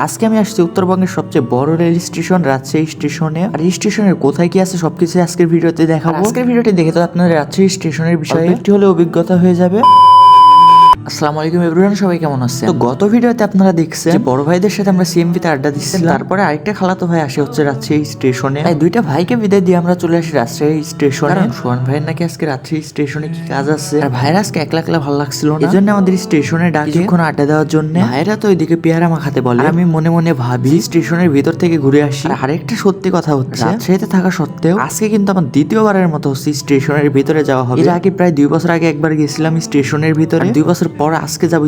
আজকে আমি আসছি উত্তরবঙ্গের সবচেয়ে বড় রেল স্টেশন রাজশাহী স্টেশনে। আর এই স্টেশনের কোথায় কি আছে সবকিছু আজকের ভিডিওতে দেখাবো। আজকের ভিডিওটি দেখে তো আপনাদের রাজশাহী স্টেশনের বিষয়ে একটি হলে অভিজ্ঞতা হয়ে যাবে। আসসালামু আলাইকুম এভরিওয়ান, সবাই কেমন আছেন? তো গত ভিডিওতে আপনারা দেখছেন বড় ভাইদের সাথে আমরা সিএমপি তে আড্ডা দিচ্ছিলাম। তারপরে আরেকটা খালাতো ভাই আসে হচ্ছে রাজশাহী স্টেশনে। তাই দুইটা ভাইকে বিদায় দিয়ে আমরা চলে আসি রাজশাহী স্টেশনে। কারণ সোহান ভাইয়ের নাকি আজকে রাজশাহী স্টেশনে কি কাজ আছে, আর ভাইরা আজকে একলা একলা ভালো লাগছিল না, এজন্য আমাদের স্টেশনে ডাকে কিছুক্ষণ আড্ডা দেওয়ার জন্য। ভাইরা তো ওইদিকে পেয়ারা মাখাতে বলে, আর আমি মনে মনে ভাবি স্টেশনের ভিতর থেকে ঘুরে আসি। আর আরেকটা সত্যি কথা হচ্ছে, রাজশাহীতে থাকা সত্ত্বেও আজকে কিন্তু আমার দ্বিতীয়বারের মতো হচ্ছে স্টেশনের ভিতরে যাওয়া হবে। এর আগে প্রায় 2 বছর আগে একবার গেছিলাম স্টেশনের ভিতরে, 2 বছর পর আজকে যাবো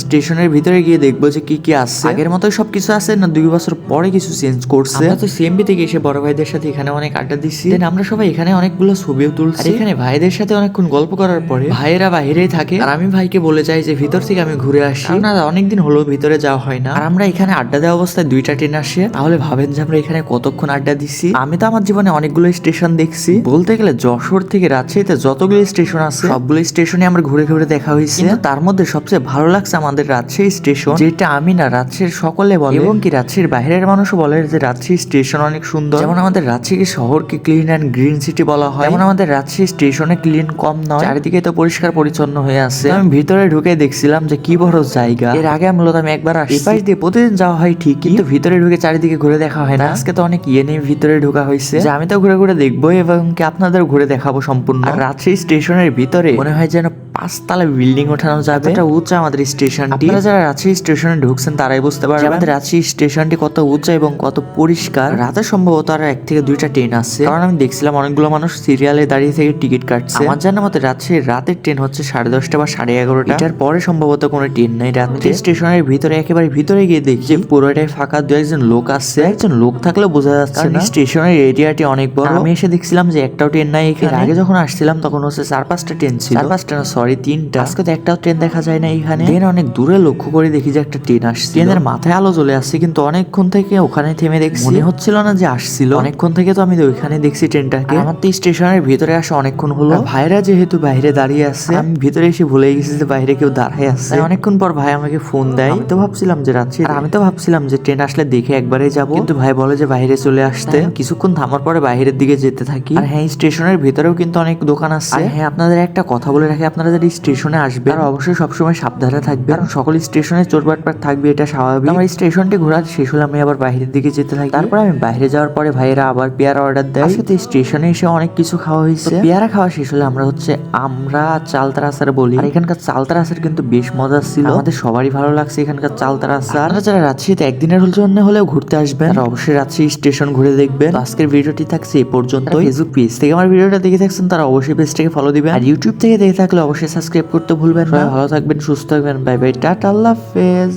স্টেশনের ভিতরে গিয়ে দেখবো যে কি কি আছে। আগের মতোই সবকিছু আছে না 2 বছর পরে কিছু চেঞ্জ করছে। আমরা তো সিএমবি থেকে এসে বড় ভাইদের সাথে এখানে অনেক আড্ডা দিচ্ছি। দেন আমরা সবাই এখানে অনেকগুলো ছবিও তুলছি। আর এখানে ভাইদের সাথে অনেকক্ষণ গল্প করার পরে ভাইয়েরা বাইরেই থাকে, আর আমি ভাইকে বলে যাই যে ভিতর থেকে আমি ঘুরে আসি, না অনেকদিন হলো ভিতরে যাওয়া হয় না। আর আমরা এখানে আড্ডা দেওয়া অবস্থায় 2টা ট্রেন আসে। তাহলে ভাবেন যে আমরা এখানে কতক্ষণ আড্ডা দিচ্ছি। আমি তো আমার জীবনে অনেকগুলো স্টেশন দেখছি, বলতে গেলে যশোর থেকে রাজশাহীতে যতগুলো স্টেশন আছে সবগুলো স্টেশনে আমরা ঘুরে ঘুরে দেখা হয়েছে। কিন্তু তার মধ্যে সবচেয়ে ভালো লাগছে আমাদের রাজশাহী স্টেশন, যেটা আমি না রাজশাহীর সকলে বলে এবং কি রাজশাহীর বাইরের মানুষও বলে যে রাজশাহী স্টেশন অনেক সুন্দর। যেমন আমাদের রাজশাহী শহরকে ক্লিন অ্যান্ড গ্রিন সিটি বলা হয়, যেমন আমাদের রাজশাহী স্টেশনে ক্লিন কম নয়, চারিদিকে তো পরিষ্কার পরিচ্ছন্ন হয়ে আছে। আমি ভিতরে ঢুকে দেখছিলাম যে কি বড় জায়গা। এর আগে মূলত আমি একবার আসি, এই পাশ দিয়ে প্রতিদিন যাওয়া হয় ঠিকই, কিন্তু ভিতরে ঢুকে চারিদিকে ঘুরে দেখা হয় না। আজকে তো অনেক নিয়ে ভিতরে ঢোকা হয়েছে, যে আমি তো ঘুরে ঘুরে দেখবো এবং কি আপনাদের ঘুরে দেখাবো সম্পূর্ণ। আর রাজশাহী স্টেশনের ভিতরে মনে হয় যেন 5 তলা বিল্ডিং ওঠানো যাবে, এটা উঁচা আমাদের স্টেশনটি। আপনারা যারা রাজশাহী স্টেশনে ঢুকছেন তারাই বুঝতে পারবেন আমাদের রাজশাহী স্টেশনটি কত উঁচা এবং কত পরিষ্কার। রাতে সম্ভবত আর 1 থেকে 2টা ট্রেন আছে, কারণ আমি দেখছিলাম অনেকগুলো মানুষ সিরিয়ালে দাঁড়িয়ে থেকে টিকিট কাটছে। আমার জানার মতে রাজশাহীর রাতের ট্রেন হচ্ছে 10:30 বা 11:30। এটার পরে সম্ভবত কোনো ট্রেন নেই রাত্রে। স্টেশনের ভিতরে একেবারে ভিতরে গিয়ে দেখি পুরোটাই ফাঁকা, 2-1 লোক আছে। একজন লোক থাকলেও বোঝা যাচ্ছে না, স্টেশনের এরিয়াটি অনেক বড়। আমি এসে দেখছিলাম যে একটাও ট্রেন নাই এখানে। আগে যখন আসছিলাম তখন হচ্ছে 4-5টা ট্রেন ছিল, 4-5টা না সরি 3টা। আজকে তো একটাও ট্রেন দেখা যায় না এখানে। ট্রেন অনেক দূরে লক্ষ্য করে দেখি যে একটা ট্রেন আসছে, ট্রেনের মাথায় আলো চলে আসছে, কিন্তু অনেকক্ষণ থেকে ওখানে থেমে দেখছি, মনে হচ্ছিল না যে আসছিল। অনেকক্ষণ থেকে তো আমি ওইখানে দেখছি ট্রেনটাকে। আমার তো স্টেশনের ভিতরে আসা অনেকক্ষণ হলো। ভাইরা যেহেতু বাইরে দাঁড়িয়ে আছে, আমি ভিতরে এসে ভুলে গেছি যে বাইরে কেউ দাঁড়ায় আছে। অনেকক্ষণ পর ভাই আমাকে ফোন দেয়। আমি তো ভাবছিলাম যে রাত্রি, আমি তো ভাবছিলাম যে ট্রেন আসলে দেখে একবারে যাবো, কিন্তু ভাই বলে যে বাইরে চলে আসতে। কিছুক্ষণ থামার পরে বাইরের দিকে যেতে থাকি। আর হ্যাঁ, স্টেশনের ভিতরেও কিন্তু অনেক দোকান আছে। হ্যাঁ, আপনাদের একটা কথা বলে রাখি, আপনারা যদি স্টেশনে আসবে আর অবশ্যই সবসময় সাবধানে থাকবে, কারণ সকল স্টেশনে চোরবাটপাট থাকবে, এটা স্বাভাবিক। আমার স্টেশনটি ঘোরা শেষ হলে আমি আবার বাইরের দিকে যেতে থাকি। তারপর আমি বাইরে যাওয়ার পরে ভাইয়েরা আবার পেয়ারা অর্ডার দেয়। আজকে স্টেশনে এসে অনেক কিছু খাওয়া হয়েছে। পেয়ারা খাওয়া শেষ হলে আমরা চালতার আচার বলি, আর এখানকার চালতার আচার কিন্তু বেশ মজা ছিল, আমাদের সবারই ভালো লাগছে এখানকার চালতার আচার। যারা রাজশাহীতে একদিনের জন্য হলেও ঘুরতে আসবেন, আর অবশ্যই রাজশাহী স্টেশন ঘুরে দেখবেন। আজকের ভিডিওটি থাকছে এই পর্যন্ত। ফেসবুক পেজ থেকে আমার ভিডিওটা দেখে থাকছেন তারা অবশ্যই পেজটাকে ফলো দিবেন, আর ইউটিউব থেকে দেখে থাকলে অবশ্যই সাবস্ক্রাইব করতে ভুলবেন না। ভালো থাকবেন, সুস্থ থাকবেন, বাই বাই, টাটা, আল্লাহ হাফেজ।